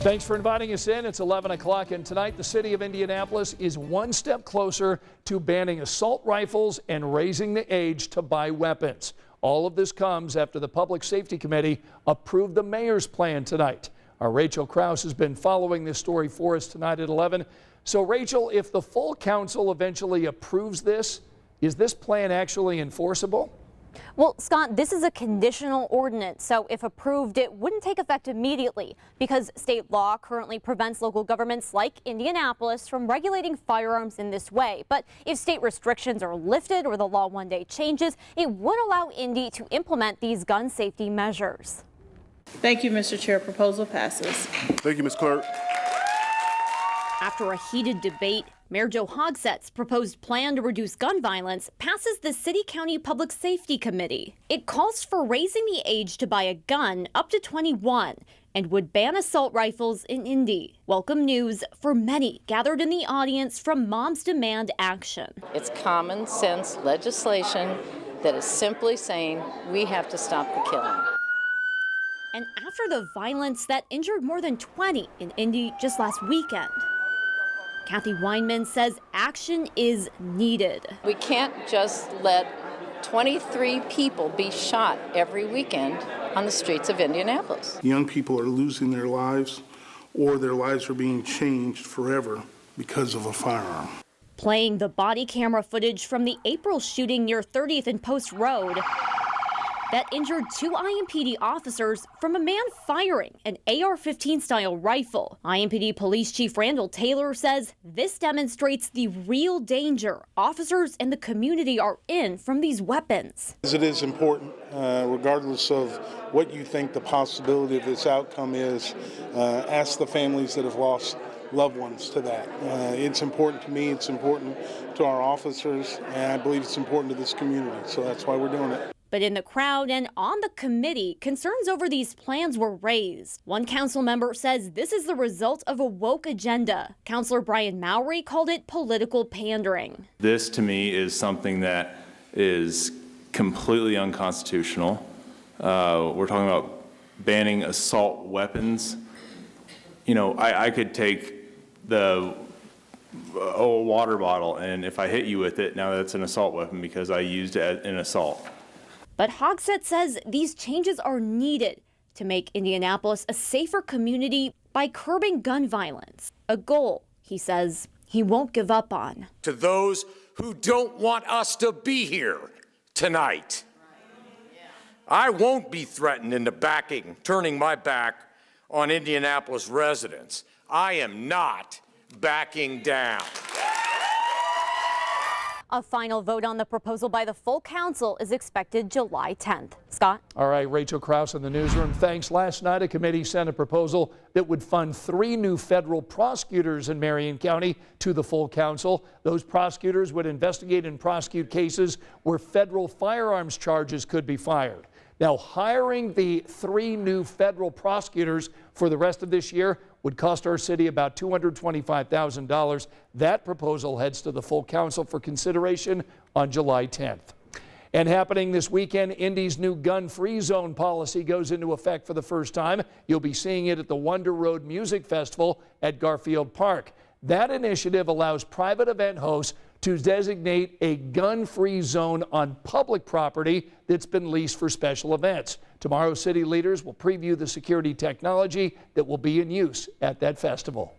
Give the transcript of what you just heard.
Thanks for inviting us in. It's 11 o'clock, and tonight the city of Indianapolis is one step closer to banning assault rifles and raising the age to buy weapons. All of this comes after the Public Safety Committee approved the mayor's plan tonight. Our Rachel Krause has been following this story for us tonight at 11. So, Rachel, if the full council eventually approves this, is this plan actually enforceable? Well, Scott, this is a conditional ordinance, so if approved, it wouldn't take effect immediately because state law currently prevents local governments like Indianapolis from regulating firearms in this way. But if state restrictions are lifted or the law one day changes, it would allow Indy to implement these gun safety measures. Thank you, Mr. Chair. Proposal passes. Thank you, Ms. Clerk. After a heated debate, Mayor Joe Hogsett's proposed plan to reduce gun violence passes the City-County Public Safety Committee. It calls for raising the age to buy a gun up to 21 and would ban assault rifles in Indy. Welcome news for many gathered in the audience from Moms Demand Action. It's common sense legislation that is simply saying we have to stop the killing. And after the violence that injured more than 20 in Indy just last weekend, Kathy Weinman says action is needed. We can't just let 23 people be shot every weekend on the streets of Indianapolis. Young people are losing their lives, or their lives are being changed forever because of a firearm. Playing the body camera footage from the April shooting near 30th and Post Road that injured 2 IMPD officers from a man firing an AR-15 style rifle. IMPD Police Chief Randall Taylor says this demonstrates the real danger officers and the community are in from these weapons. It is important, regardless of what you think the possibility of this outcome is, ask the families that have lost loved ones to that. It's important to me, it's important to our officers, and I believe it's important to this community, so that's why we're doing it. But in the crowd and on the committee, concerns over these plans were raised. One council member says this is the result of a woke agenda. Councilor Brian Mowry called it political pandering. This, to me, is something that is completely unconstitutional. We're talking about banning assault weapons. You know, I could take the water bottle, and if I hit you with it, now that's an assault weapon because I used it in assault. But Hogsett says these changes are needed to make Indianapolis a safer community by curbing gun violence, a goal he says he won't give up on. To those who don't want us to be here tonight, I won't be threatened into turning my back on Indianapolis residents. I am not backing down. A final vote on the proposal by the full council is expected July 10th. Scott? All right, Rachel Krause in the newsroom. Thanks. Last night, a committee sent a proposal that would fund 3 new federal prosecutors in Marion County to the full council. Those prosecutors would investigate and prosecute cases where federal firearms charges could be fired. Now, hiring the 3 new federal prosecutors for the rest of this year would cost our city about $225,000. That proposal heads to the full council for consideration on July 10th. And happening this weekend, Indy's new gun-free zone policy goes into effect for the first time. You'll be seeing it at the Wonder Road Music Festival at Garfield Park. That initiative allows private event hosts to designate a gun-free zone on public property that's been leased for special events. Tomorrow, city leaders will preview the security technology that will be in use at that festival.